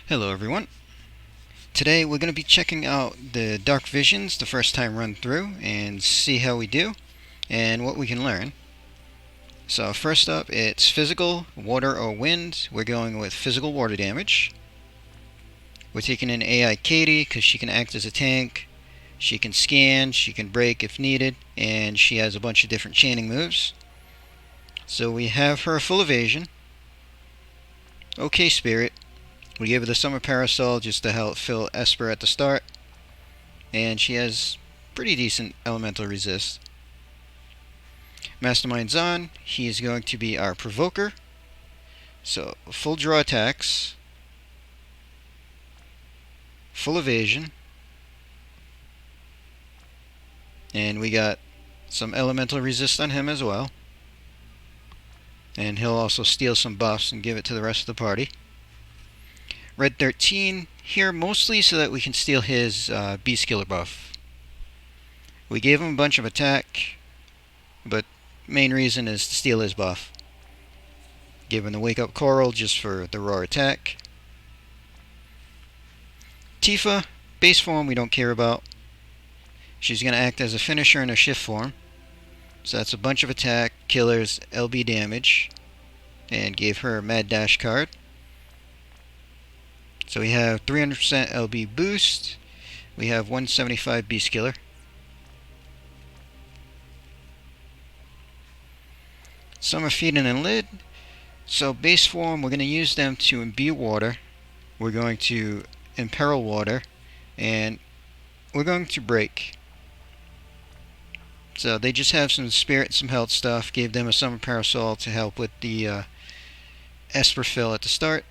Hello everyone. Today we're going to be checking out the Dark Visions the first time run through and see how we do and what we can learn. So first up, it's physical, water or wind. We're going with physical water damage. We're taking in AI Katie because she can act as a tank. She can scan, she can break if needed, and she has a bunch of different chaining moves. So we have her full evasion. Okay, Spirit. We gave her the Summer Parasol just to help fill Esper at the start. And she has pretty decent elemental resist. Mastermind Zone, he is going to be our provoker. So full draw attacks, full evasion, and we got some elemental resist on him as well. And he'll also steal some buffs and give it to the rest of the party. Red 13 here mostly so that we can steal his Beast Killer buff. We gave him a bunch of attack, but main reason is to steal his buff. Give him the Wake Up Coral just for the raw attack. Tifa, base form we don't care about. She's going to act as a finisher in a shift form. So that's a bunch of attack, killers, LB damage. And gave her a Mad Dash card. So we have 300% LB boost. We have 175 Beast Killer. Summer Feeding and Lid. So base form, we're going to use them to imbue water. We're going to imperil water. And we're going to break. So they just have some spirit, some health stuff. Gave them a Summer Parasol to help with the Esper fill at the start.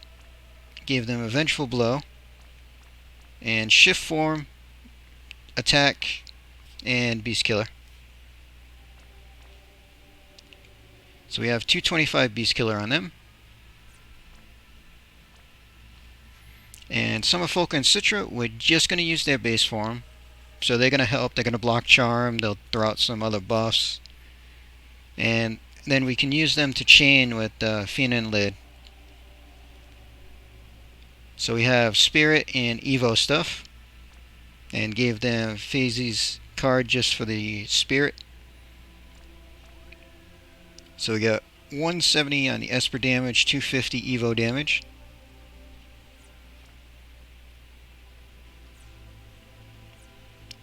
Gave them a Vengeful Blow. And shift form, attack, and Beast Killer. So we have 225 Beast Killer on them. And Summer Folk and Citra, we're just going to use their base form. So they're going to help. They're going to block Charm. They'll throw out some other buffs. And then we can use them to chain with Fiend and Lid. So we have Spirit and Evo stuff. And gave them Phase's card just for the Spirit. So we got 170 on the Esper damage, 250 Evo damage.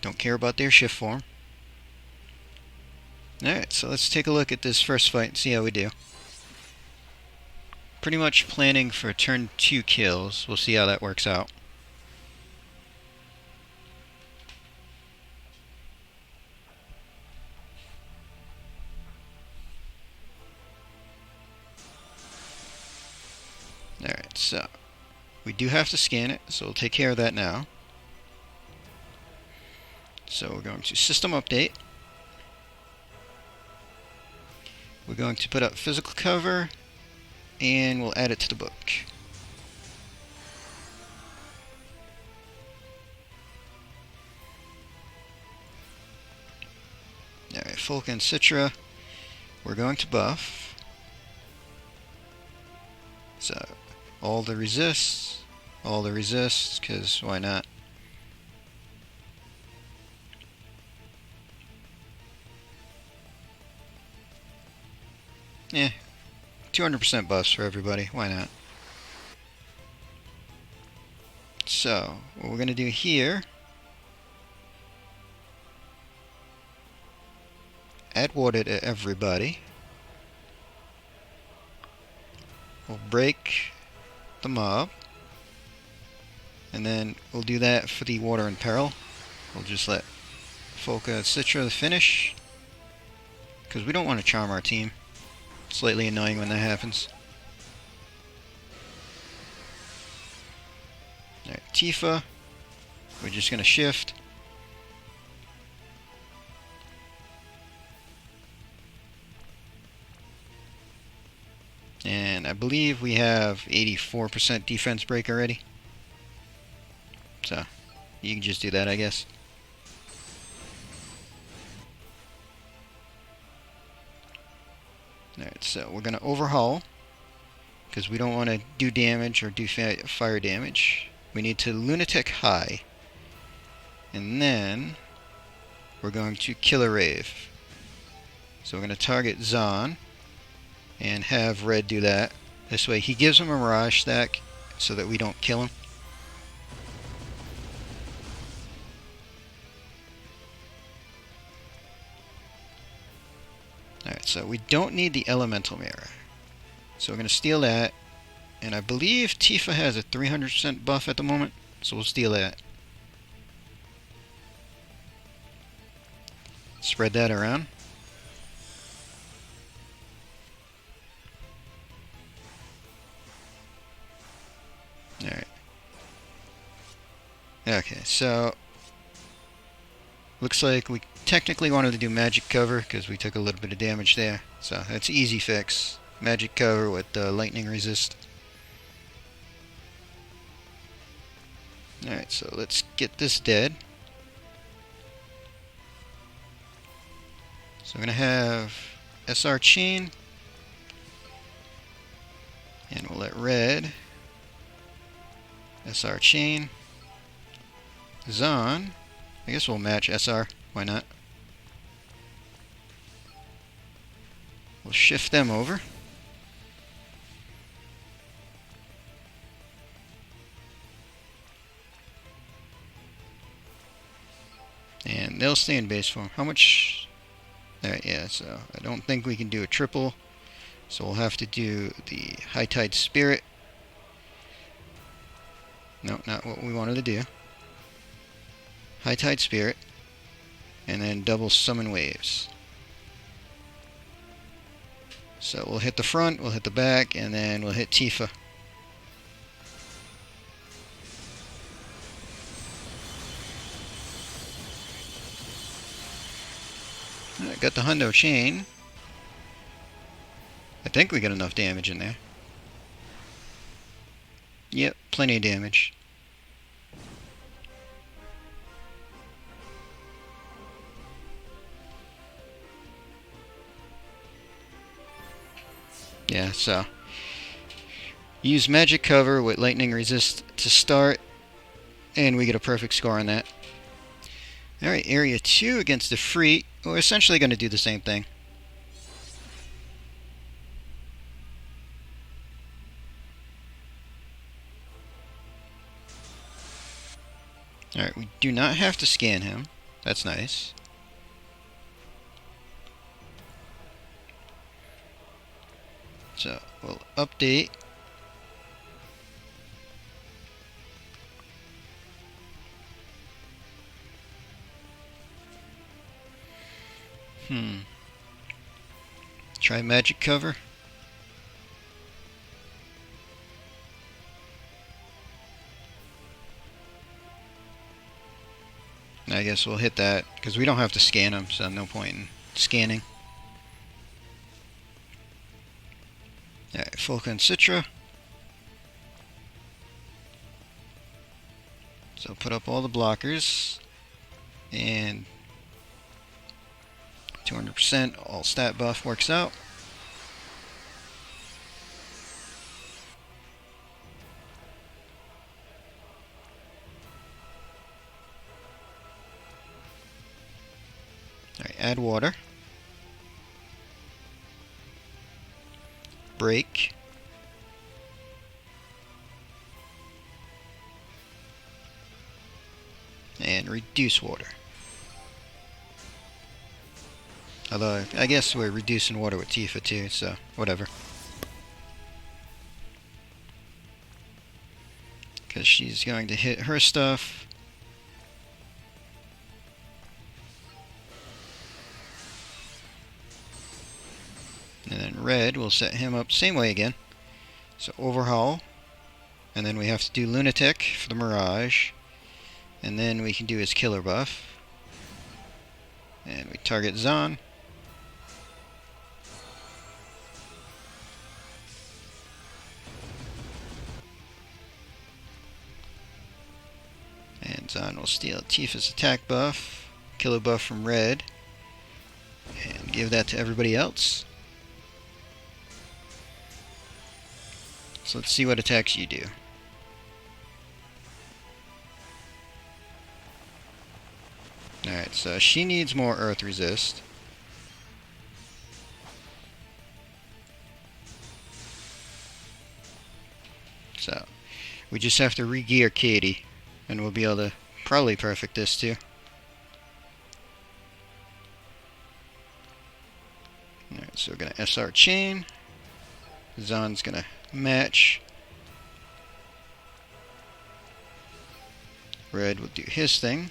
Don't care about their shift form. Alright, so let's take a look at this first fight and see how we do. Pretty much planning for turn 2 kills. We'll see how that works out. Alright, so we do have to scan it, so we'll take care of that now. So we're going to system update. We're going to put up physical cover, and we'll add it to the book. Alright, Folk and Citra, we're going to buff. So, all the resists, because why not? Yeah, 200% buffs for everybody, why not? So, what we're going to do here, add water to everybody. We'll break the mob. And then we'll do that for the water in peril. We'll just let Folka and Citra finish. Because we don't want to charm our team. Slightly annoying when that happens. Alright, Tifa. We're just going to shift. And I believe we have 84% defense break already. So, you can just do that, I guess. Alright, so we're going to overhaul. because we don't want to do damage or do fire damage. We need to lunatic high. And then we're going to Killer Rave. So we're going to target Zon and have Red do that. This way he gives him a Mirage stack so that we don't kill him. Alright, so we don't need the Elemental Mirror. So we're going to steal that. And I believe Tifa has a 300% buff at the moment, so we'll steal that. Spread that around. Alright. Okay, so looks like we technically wanted to do magic cover because we took a little bit of damage there. So that's an easy fix. Magic cover with lightning resist. Alright, so let's get this dead. So we're going to have SR Chain. And we'll let Red SR Chain. Zon. I guess we'll match SR. Why not? We'll shift them over. And they'll stay in base form. How much? Alright, yeah, so I don't think we can do a triple. So we'll have to do the High Tide Spirit. No, not what we wanted to do. High Tide Spirit. And then double Summon Waves. So we'll hit the front, we'll hit the back, and then we'll hit Tifa. Alright, got the Hundo Chain. I think we got enough damage in there. Yep, plenty of damage. Yeah, so use magic cover with lightning resist to start, and we get a perfect score on that. Alright, area 2 against the Free. We're essentially going to do the same thing. Alright, we do not have to scan him. That's nice. So, we'll update. Try magic cover. I guess we'll hit that because we don't have to scan him, so no point in scanning. Alright, Fulcon Citra. So put up all the blockers and 200% all stat buff works out. Alright, add water. Break. And reduce water. Although, I guess we're reducing water with Tifa too, so whatever. Because she's going to hit her stuff. And then Red will set him up same way again. So overhaul. And then we have to do Lunatic for the Mirage. And then we can do his killer buff. And we target Zon. And Zon will steal Tifa's attack buff, killer buff from Red, and give that to everybody else. So let's see what attacks you do. Alright, so she needs more Earth Resist. So, we just have to re-gear Katie, and we'll be able to probably perfect this too. Alright, so we're going to SR chain. Zon's going to match. Red will do his thing.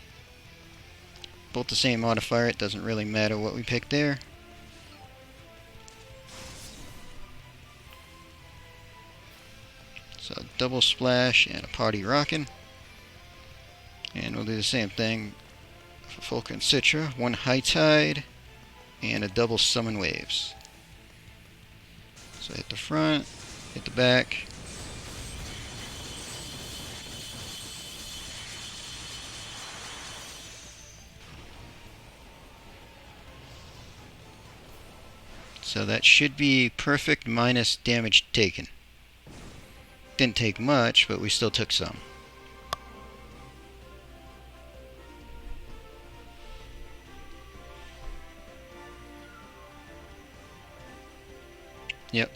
Both the same modifier, it doesn't really matter what we pick there. So double splash and a party rockin'. And we'll do the same thing for Folka and Citra. One high tide and a double summon waves. So hit the front, hit the back. So that should be perfect minus damage taken. Didn't take much, but we still took some. Yep.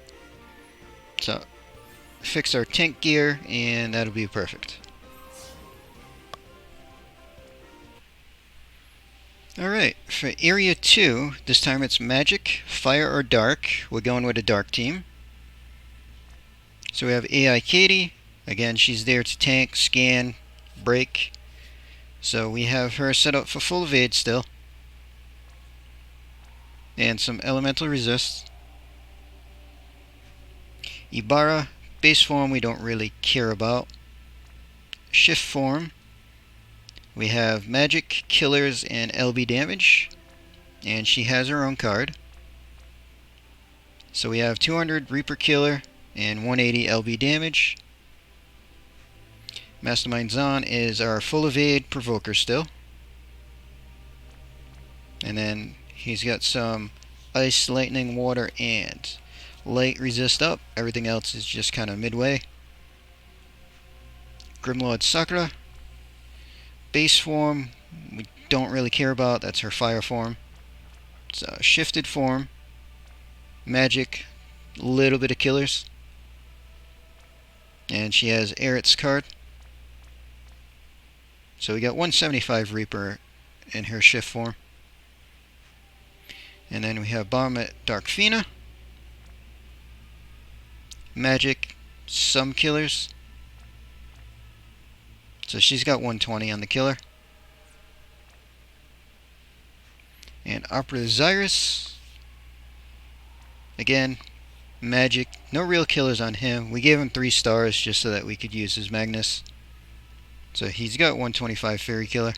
So, fix our tank gear, and that'll be perfect. Alright, for Area 2, this time it's Magic, Fire, or Dark. We're going with a Dark team. So we have AI Katie. Again, she's there to tank, scan, break. So we have her set up for full evade still. And some elemental resist. Ibarra, base form we don't really care about. Shift form. We have magic, killers, and LB damage. And she has her own card. So we have 200 Reaper Killer and 180 LB damage. Mastermind Zone is our full evade provoker still. And then he's got some ice, lightning, water, and light resist up. Everything else is just kind of midway. Grimlord Sakura. Base form we don't really care about. That's her fire form. It's a shifted form. Magic. A little bit of killers. And she has Eret's card. So we got 175 Reaper in her shift form. And then we have Bomb at Dark Fina. Magic, some killers. So she's got 120 on the killer. And Opera Zyrus. Again, magic. No real killers on him. We gave him 3 stars just so that we could use his Magnus. So he's got 125 Fairy Killer.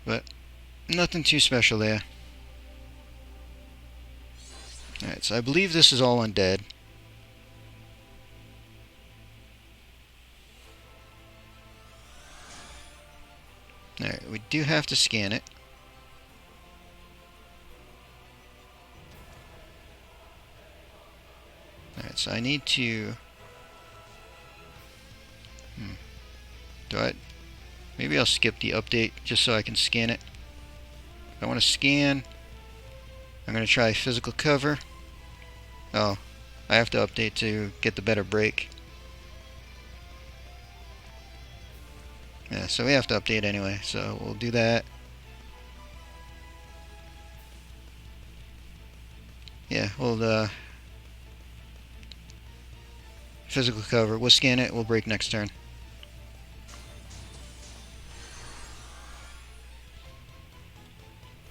But nothing too special there. Alright, so I believe this is all undead. Alright, we do have to scan it. Alright, so I need to... Maybe I'll skip the update just so I can scan it. If I want to scan, I'm going to try physical cover. Oh, I have to update to get the better break. Yeah, so we have to update anyway, so we'll do that. Yeah, we'll physical cover. We'll scan it, we'll break next turn.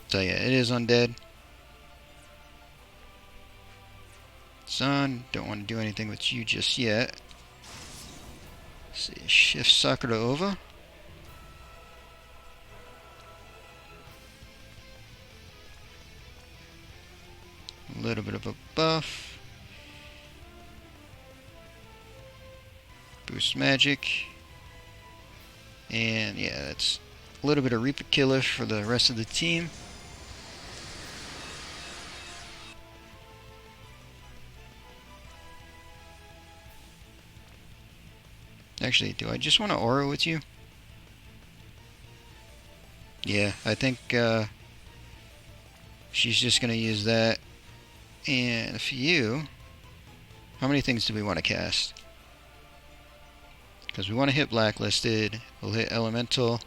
So yeah, it is undead. Son, don't want to do anything with you just yet. Let's see, shift Sakura over. A little bit of a buff. Boost magic. And yeah, that's a little bit of Reaper Killer for the rest of the team. Actually, do I just want to aura with you? Yeah, I think she's just going to use that. And for you, how many things do we want to cast? Because we want to hit Blacklisted. We'll hit Elemental.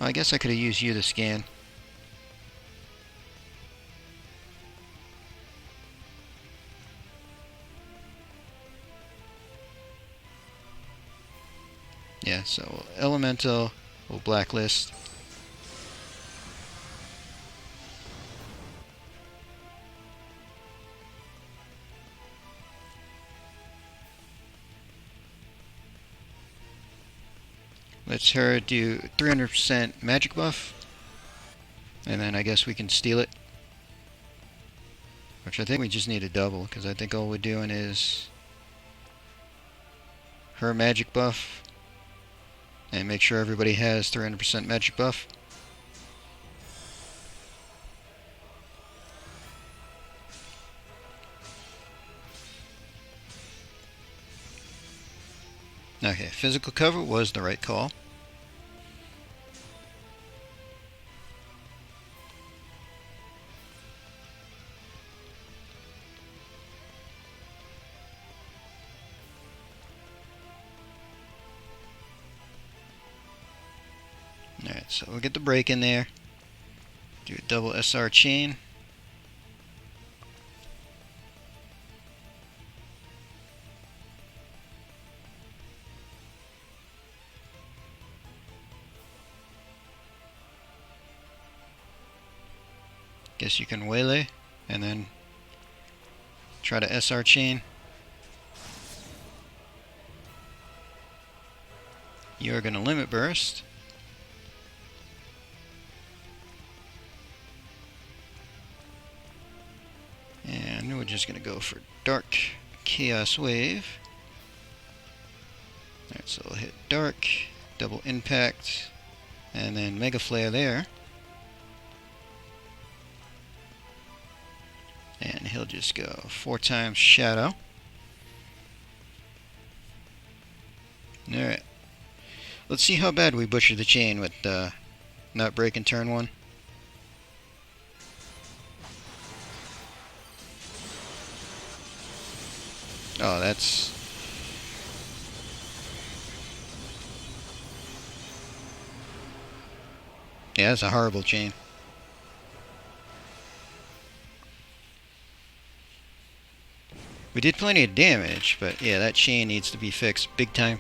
Oh, I guess I could have used you to scan. Yeah, so Elemental, we'll Blacklist. Let's her do 300% magic buff. And then I guess we can steal it. Which I think we just need a double, because I think all we're doing is her magic buff. And make sure everybody has 300% magic buff. Okay, physical cover was the right call. Alright, so we'll get the break in there. Do a double SR chain. Guess you can waylay and then try to SR chain. You're going to limit burst. And we're just going to go for Dark Chaos Wave. Alright, so we'll hit Dark, double Impact, and then Mega Flare there. And he'll just go 4 times Shadow. Alright. Let's see how bad we butcher the chain with not breaking turn 1. Oh, that's... yeah, that's a horrible chain. We did plenty of damage, but yeah, that chain needs to be fixed big time.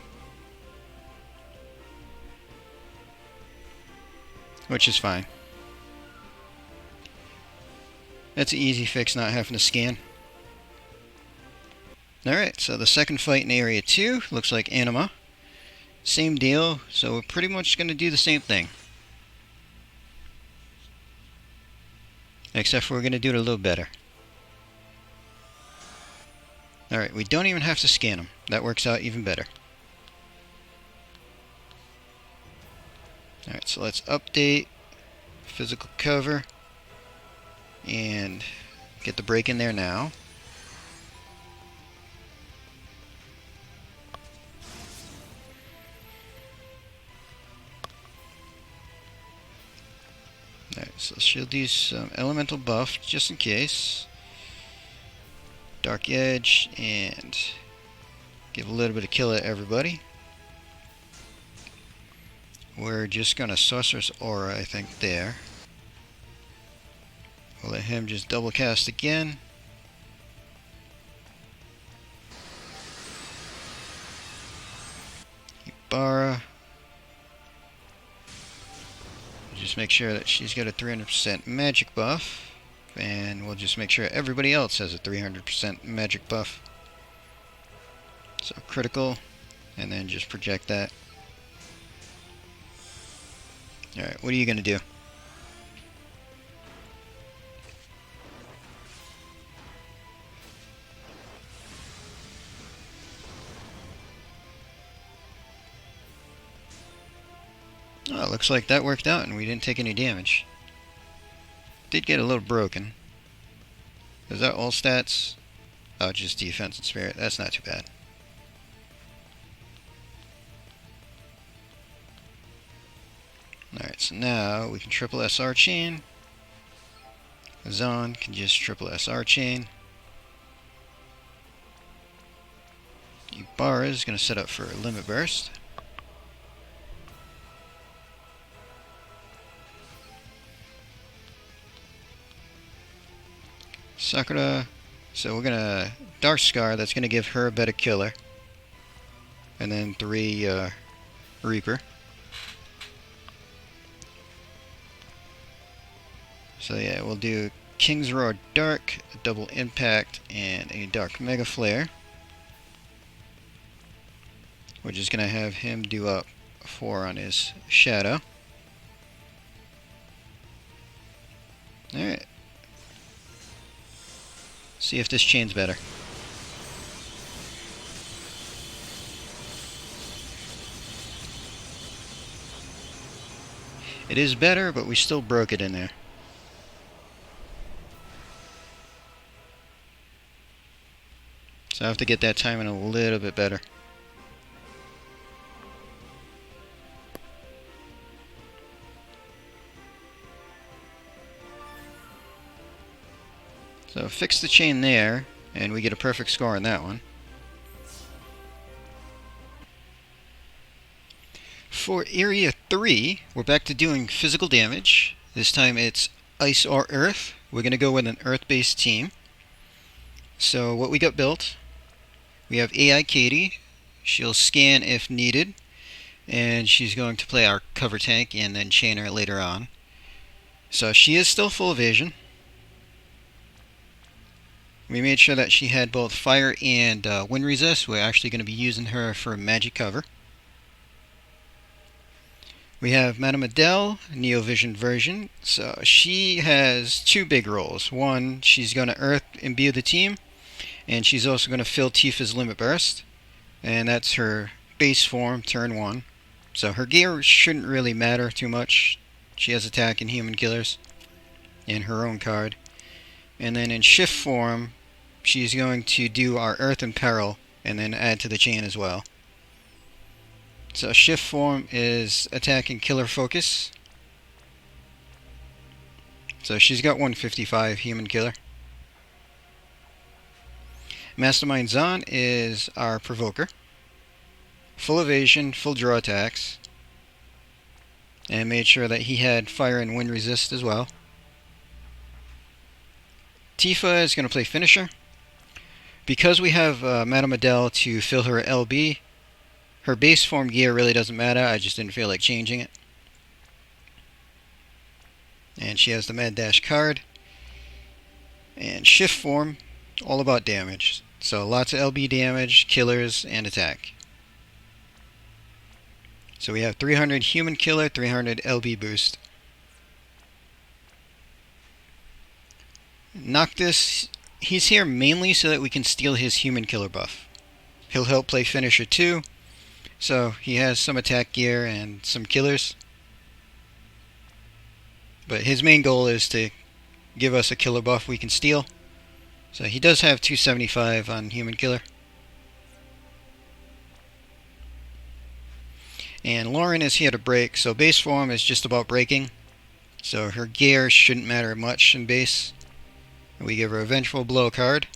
Which is fine. That's an easy fix, not having to scan. Alright, so the second fight in Area 2 looks like Anima. Same deal, so we're pretty much going to do the same thing. Except for we're going to do it a little better. Alright, we don't even have to scan them. That works out even better. Alright, so let's update physical cover and get the break in there now. Alright, so she'll do some elemental buff just in case. Dark Edge and give a little bit of kill at everybody. We're just gonna Sorceress Aura, I think, there. We'll let him just double cast again. Ibarra. Just make sure that she's got a 300% magic buff. And we'll just make sure everybody else has a 300% magic buff. So critical, and then just project that. Alright, what are you going to do? Oh, looks like that worked out and we didn't take any damage. Did get a little broken. Is that all stats? Oh, just defense and spirit. That's not too bad. Alright, so now we can triple SR chain. Zone can just triple SR chain. Bar is going to set up for a limit burst. Sakura, so we're going to Dark Scar, that's going to give her a better killer. And then 3 Reaper. So yeah, we'll do King's Roar Dark, a double impact, and a Dark Mega Flare. We're just going to have him do up 4 on his Shadow. Alright. See if this chain's better. It is better, but we still broke it in there. So I have to get that timing a little bit better. So fix the chain there, and we get a perfect score on that one. For Area 3, we're back to doing physical damage. This time it's Ice or Earth. We're going to go with an Earth-based team. So what we got built, we have AI Katie. She'll scan if needed, and she's going to play our cover tank and then chain her later on. So she is still full evasion. We made sure that she had both fire and wind resist. We're actually going to be using her for magic cover. We have Madame Adele, Neo-Vision version. So she has 2 big roles. One, she's going to Earth imbue the team, and she's also going to fill Tifa's Limit Burst. And that's her base form, turn 1. So her gear shouldn't really matter too much. She has attack and human killers in her own card. And then in shift form, she's going to do our Earth in Peril and then add to the chain as well. So shift form is attack and killer focus. So she's got 155 human killer. Mastermind Zone is our provoker. Full evasion, full draw attacks. And made sure that he had fire and wind resist as well. Tifa is going to play finisher. Because we have Madame Adele to fill her LB, her base form gear really doesn't matter. I just didn't feel like changing it. And she has the Mad Dash card. And shift form, all about damage. So lots of LB damage, killers, and attack. So we have 300 human killer, 300 LB boost. Noctis, he's here mainly so that we can steal his human killer buff. He'll help play finisher too. So he has some attack gear and some killers. But his main goal is to give us a killer buff we can steal. So he does have 275 on human killer. And Lauren is here to break, so base form is just about breaking. So her gear shouldn't matter much in base. We give her a Vengeful Blow card.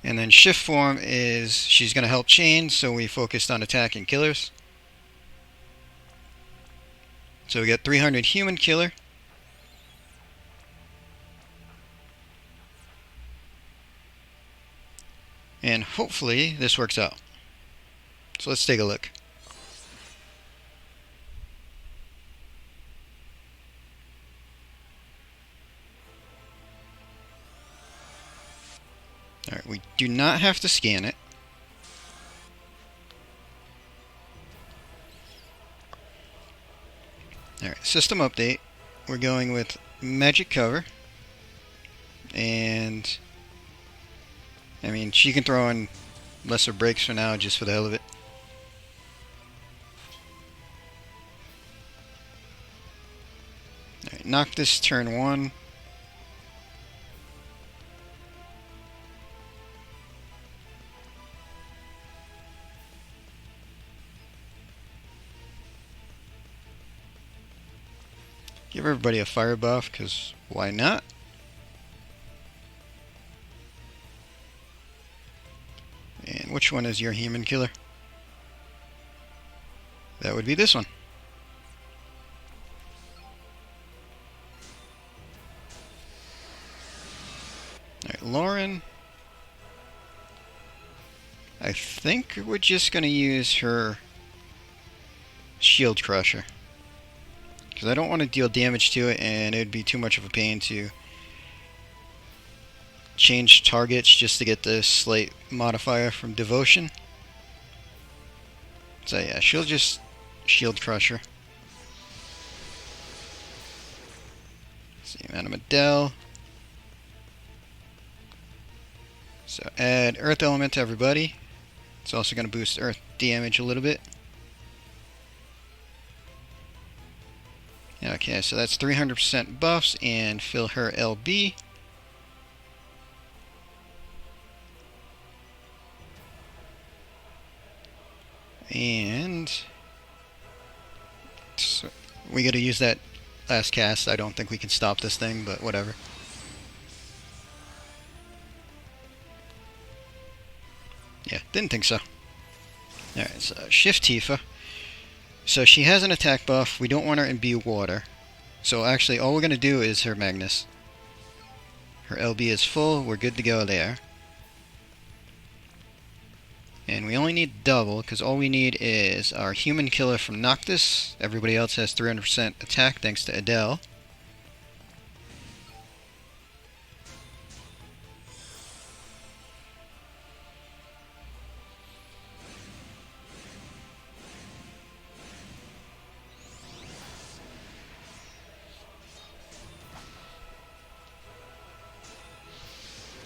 And then shift form is she's going to help chain, so we focused on attack and killers. So we got 300 human killer. And hopefully this works out. So let's take a look. Alright, we do not have to scan it. Alright, system update. We're going with magic cover. And I mean, she can throw in lesser breaks for now, just for the hell of it. Alright, knock this turn 1. Give everybody a fire buff, because why not? And which one is your human killer? That would be this one. Alright, Lauren. I think we're just going to use her shield crusher, because I don't want to deal damage to it, and it would be too much of a pain to change targets just to get the slight modifier from devotion. So yeah, she'll just shield crusher. See, Madame Adele. So add earth element to everybody. It's also going to boost earth damage a little bit. Okay, so that's 300% buffs, and fill her LB. And so we got to use that last cast. I don't think we can stop this thing, but whatever. Yeah, didn't think so. Alright, so Shift Tifa. So she has an attack buff. We don't want her in B water. So actually, all we're going to do is her Magnus. Her LB is full. We're good to go there. And we only need double, because all we need is our human killer from Noctis. Everybody else has 300% attack thanks to Adele.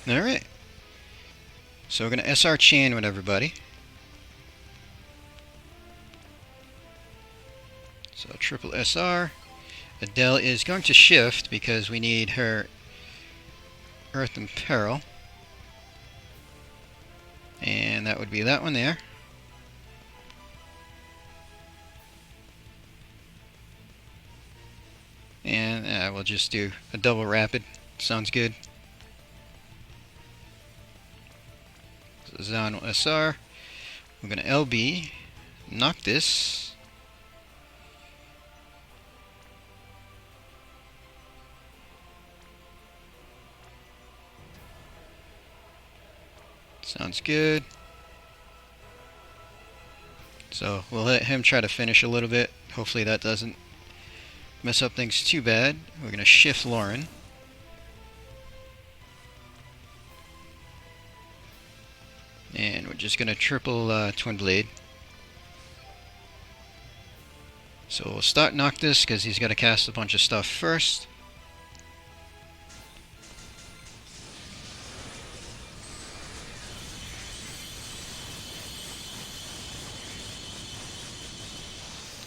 Alright. So we're going to SR chain with everybody. So triple SR. Adele is going to shift because we need her Earth and Peril. And that would be that one there. And we'll just do a double rapid. Sounds good. So Zon will SR. We're going to LB. Noctis. Sounds good. So we'll let him try to finish a little bit. Hopefully that doesn't mess up things too bad. We're going to shift Lauren. And we're just going to triple Twin Blade. So we'll start Noctis because he's got to cast a bunch of stuff first.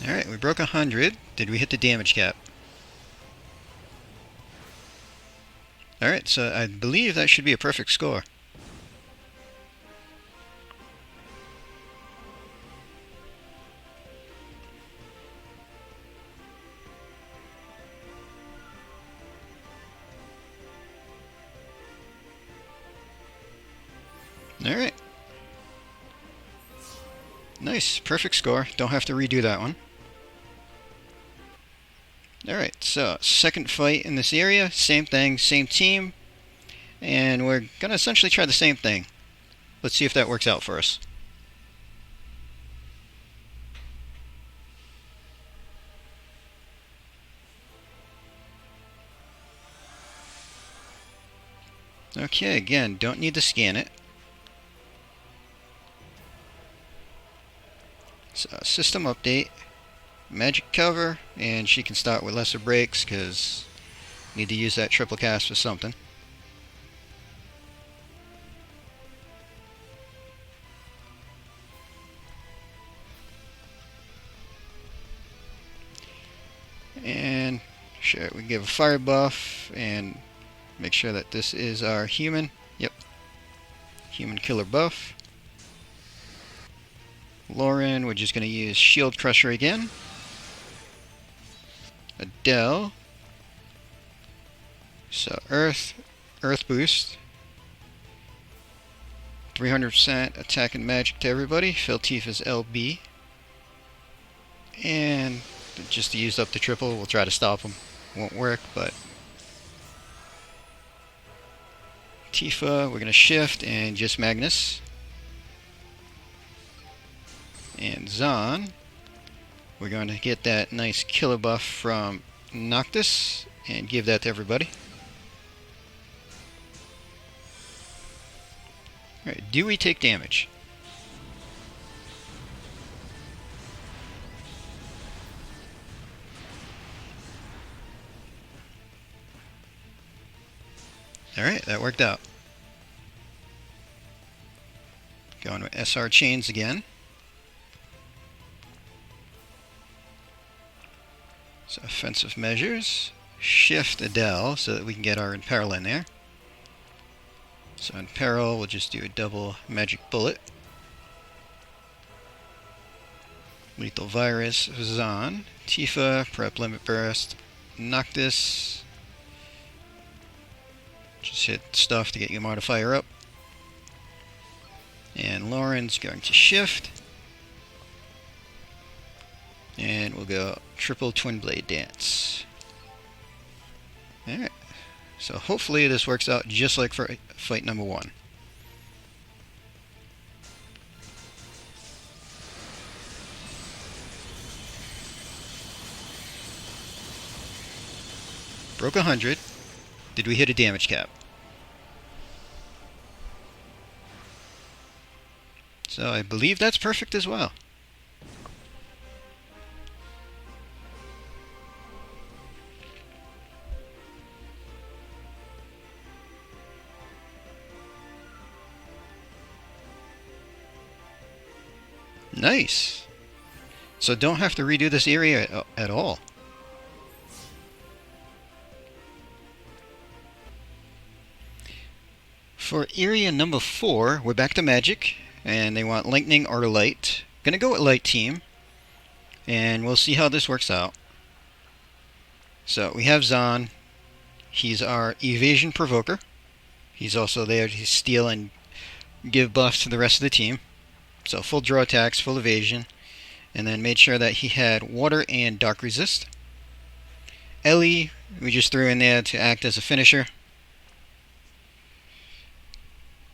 Alright, we broke 100. Did we hit the damage cap? Alright, so I believe that should be a perfect score. Alright. Nice, perfect score. Don't have to redo that one. Alright, so second fight in this area, same thing, same team, and we're going to essentially try the same thing. Let's see if that works out for us. Okay, again, don't need to scan it. So, system update. Magic cover, and she can start with lesser breaks because need to use that triple cast for something. And sure, we give a fire buff and make sure that this is our human. Yep, human killer buff. Lauren, we're just going to use shield crusher again. Adele, So Earth boost. 300% attack and magic to everybody. Phil Tifa's LB. And just to use up the triple, we'll try to stop him. Won't work, but Tifa, we're going to shift and just Magnus. And Zahn, we're going to get that nice killer buff from Noctis and give that to everybody. Alright, do we take damage? Alright, that worked out. Going with SR chains again. So offensive measures. Shift Adele so that we can get our Imperil in there. So Imperil, we'll just do a double magic bullet. Lethal Virus, Zahn. Tifa, Prep Limit Burst. Noctis. Just hit stuff to get your modifier up. And Lauren's going to shift. And we'll go triple twin blade dance. Alright. So hopefully this works out just like for fight number 1. Broke 100. Did we hit a damage cap? So I believe that's perfect as well. Nice. So don't have to redo this area at all. For area number 4, we're back to magic, and they want lightning or light. Gonna go with light team, and we'll see how this works out. So we have Zahn. He's our evasion provoker. He's also there to steal and give buffs to the rest of the team. So full draw attacks, full evasion, and then made sure that he had water and dark resist. Ellie, we just threw in there to act as a finisher.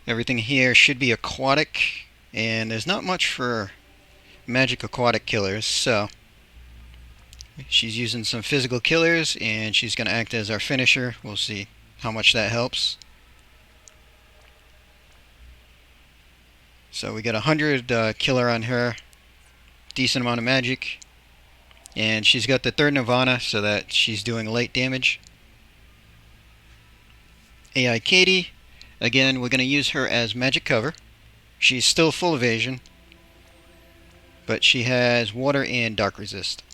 Everything here should be aquatic, and there's not much for magic aquatic killers, so she's using some physical killers, and she's going to act as our finisher. We'll see how much that helps. So we got 100 killer on her, decent amount of magic, and she's got the 3rd Nirvana so that she's doing light damage. AI Katie, again, we're going to use her as magic cover. She's still full evasion, but she has water and dark resist.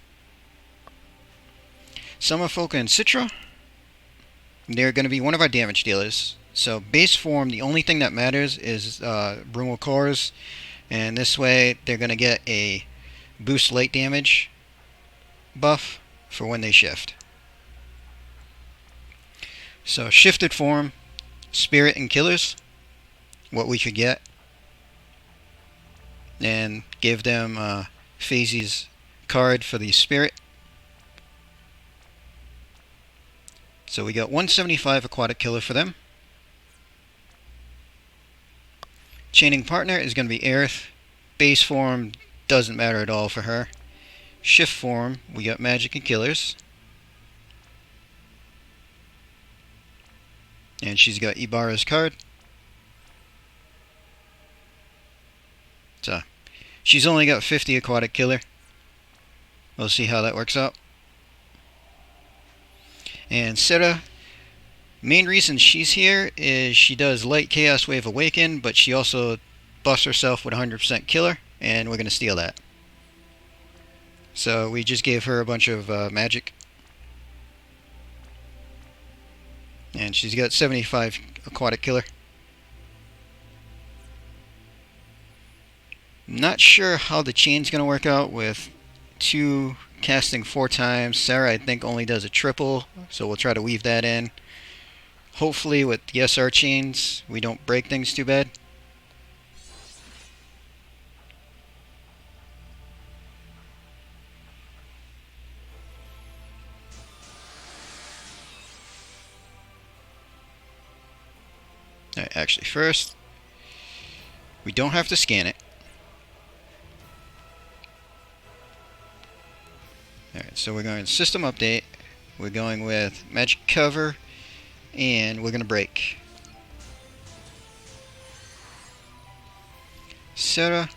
Summerfolk and Citra, they're going to be one of our damage dealers. So base form, the only thing that matters is Brumal Cores, and this way they're going to get a boost light damage buff for when they shift. So shifted form, Spirit and Killers, what we could get, and give them Phase's card for the Spirit. So we got 175 aquatic killer for them. Chaining partner is going to be Aerith. Base form doesn't matter at all for her. Shift form, we got magic and killers. And she's got Ibarra's card. So she's only got 50 aquatic killer. We'll see how that works out. And Sera, main reason she's here is she does light Chaos Wave Awaken, but she also buffs herself with 100% killer, and we're going to steal that. So we just gave her a bunch of magic. And she's got 75 aquatic killer. Not sure how the chain's going to work out with 2 casting 4 times. Sarah, I think, only does a triple, so we'll try to weave that in. Hopefully with the SR chains we don't break things too bad. Alright, actually first, we don't have to scan it. Alright, so we're going to system update. We're going with magic cover, and we're going to break. Sarah.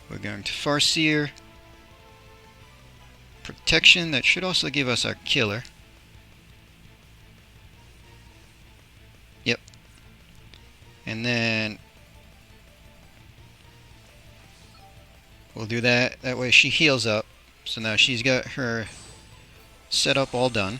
We're going to Farseer. Protection, that should also give us our killer. Yep. And then we'll do that. That way she heals up. So now she's got her setup all done.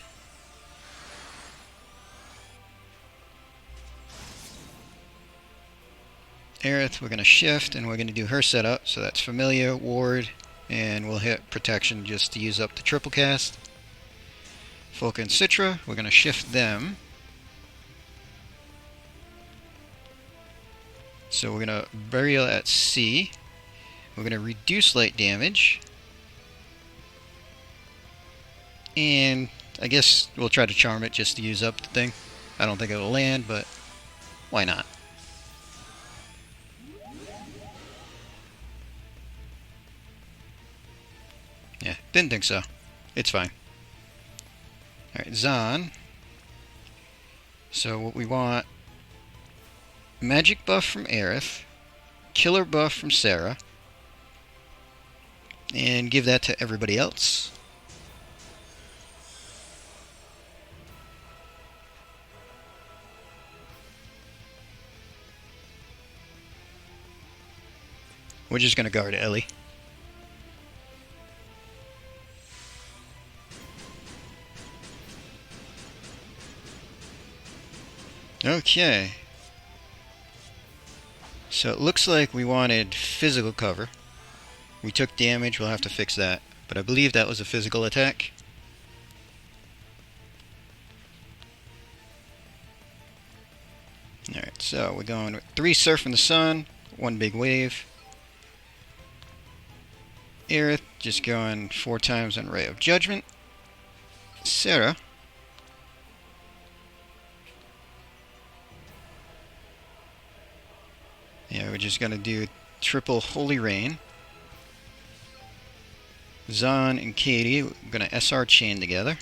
Aerith, we're going to shift and we're going to do her setup. So that's familiar, ward, and we'll hit protection just to use up the triple cast. Folka and Citra, we're going to shift them. So we're going to burial at C. We're going to reduce light damage. And I guess we'll try to charm it just to use up the thing. I don't think it'll land, but why not? Yeah, didn't think so. It's fine. Alright, Zahn. So what we want, magic buff from Aerith, killer buff from Sarah, and give that to everybody else. We're just going to guard Ellie. Okay. So it looks like we wanted physical cover. We took damage, we'll have to fix that. But I believe that was a physical attack. Alright, so we're going with 3 Surf in the Sun, 1 Big Wave. Aerith, just going 4 times on Ray of Judgment. Sarah. Yeah, we're just going to do triple Holy Rain. Zahn and Katie, we're going to SR chain together.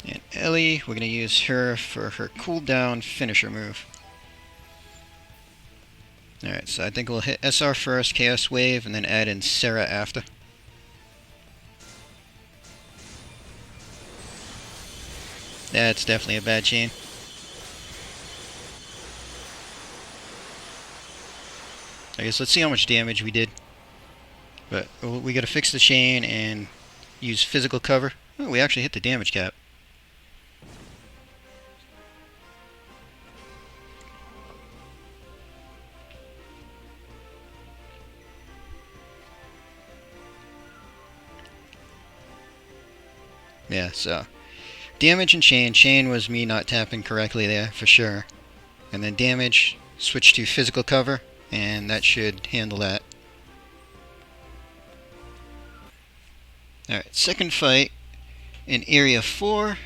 And Ellie, we're going to use her for her cooldown finisher move. Alright, so I think we'll hit SR first, Chaos Wave, and then add in Sarah after. That's definitely a bad chain. I guess let's see how much damage we did. But we gotta fix the chain and use physical cover. Oh, we actually hit the damage cap. Yeah, so damage and chain. Chain was me not tapping correctly there for sure. And then damage, switch to physical cover, and that should handle that. Alright, second fight in Area 4.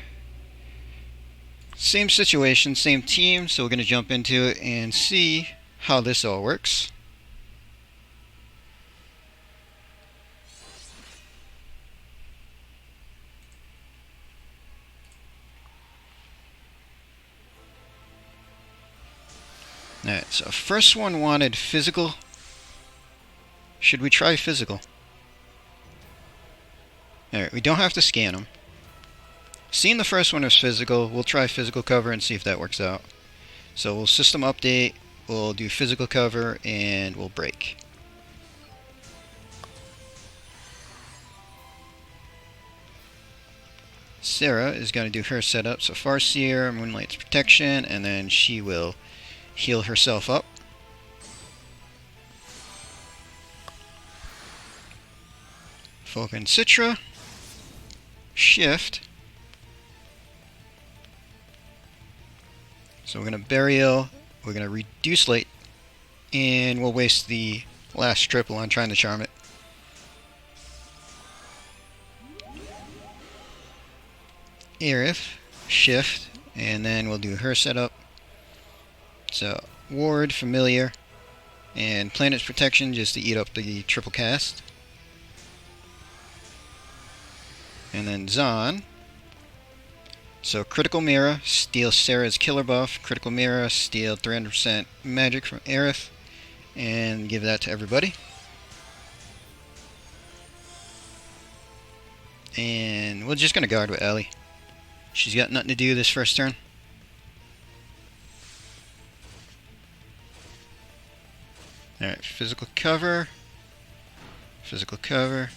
Same situation, same team, so we're going to jump into it and see how this all works. Alright, so first one wanted physical. Should we try physical? Alright, we don't have to scan them. Seeing the first one is physical, we'll try physical cover and see if that works out. So we'll system update, we'll do physical cover, and we'll break. Sarah is going to do her setup. So Farseer, Moonlight's Protection, and then she will heal herself up. Vulcan Citra. Shift. So we're going to Burial. We're going to reduce Light. And we'll waste the last triple on trying to charm it. Aerith, Shift, and then we'll do her setup. So Ward, Familiar, and Planet's Protection just to eat up the triple cast. And then Zon. So Critical Mirror, steal Sarah's killer buff. Critical Mirror, steal 300% magic from Aerith, and give that to everybody. And we're just going to guard with Ellie. She's got nothing to do this first turn. Alright, physical cover. Physical cover.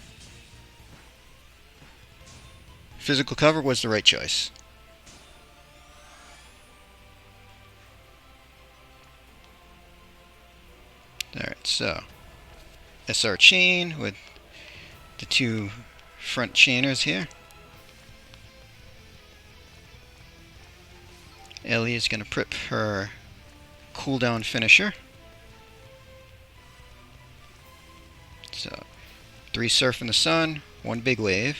Physical cover was the right choice. Alright, so SR chain with the two front chainers here. Ellie is going to prep her cooldown finisher. So 3 Surf in the Sun, 1 Big Wave.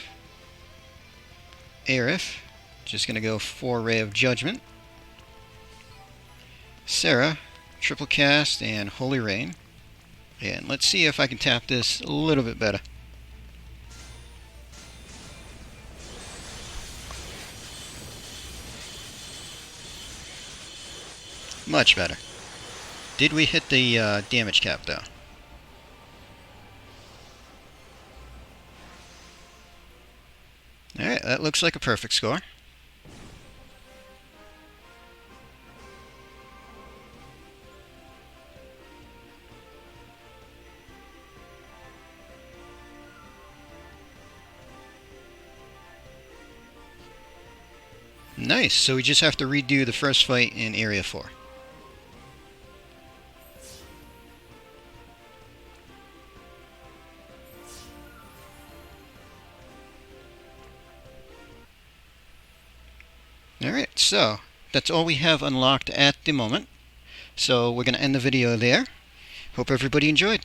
Aerith, just going to go 4 Ray of Judgment. Sarah, triple cast and Holy Rain. And let's see if I can tap this a little bit better. Much better. Did we hit the damage cap though? Alright, that looks like a perfect score. Nice, so we just have to redo the first fight in Area 4. Alright, so that's all we have unlocked at the moment. So we're going to end the video there. Hope everybody enjoyed.